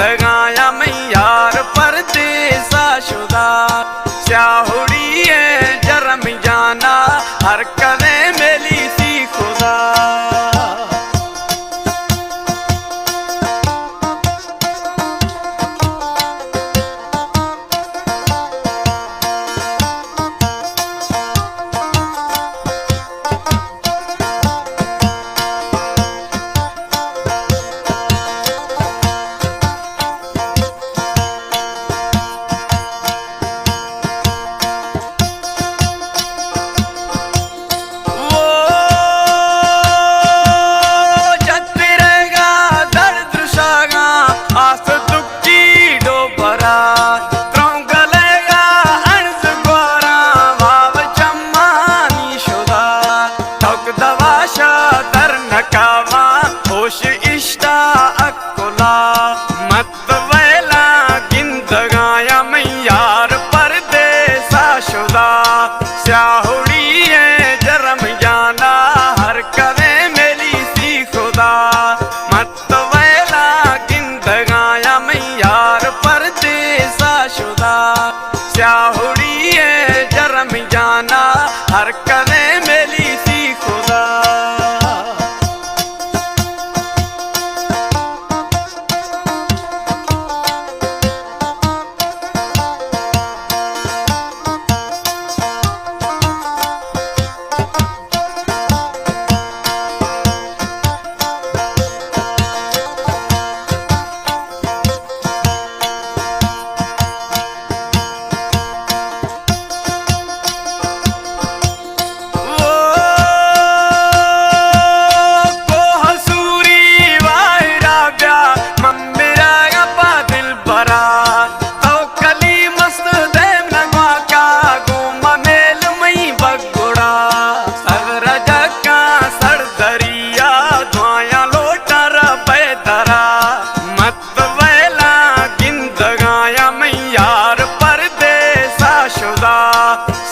गिंदगाया मैयार परदेसा शुदा स्याहुड़ी है जरम जाना हर कदे मेली सी खुदा। होश इश्ता अकुला मत वेला गिंदगाया मैयार परदेसा शुदा स्याहुड़ी है जरम जाना हर कदे मेली सी खुदा। मत वेला गिंदगाया मैयार परदेसा शुदा स्याहुड़ी है जरम जाना हर कदे मेली सी खुदा।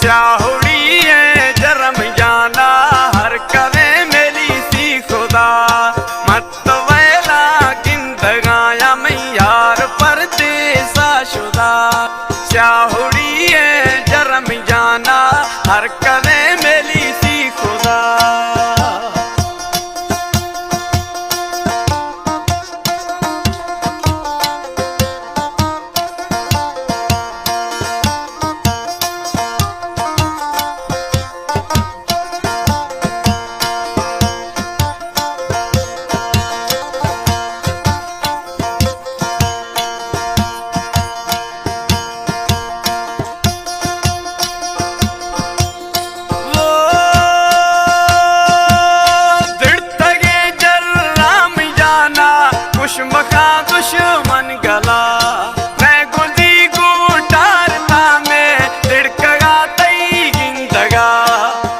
स्याहुड़ी है जरम जाना हर कदे मेली सी खुदा। मत वेला गिंदगाया मैयार परदेसा शुदा स्याहुड़ी है जरम जाना हर कदे मेली सी खुदा। मखा दुश्मन गला मैं गुंदी गुटारता में तिड़कगा तई गिंदगा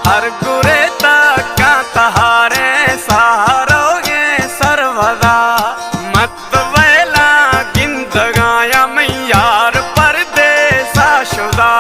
हर गुरे तक का तहारे सहारोगे सर्वदा। मत वेला गिंदगाया मैयार परदेसा शुदा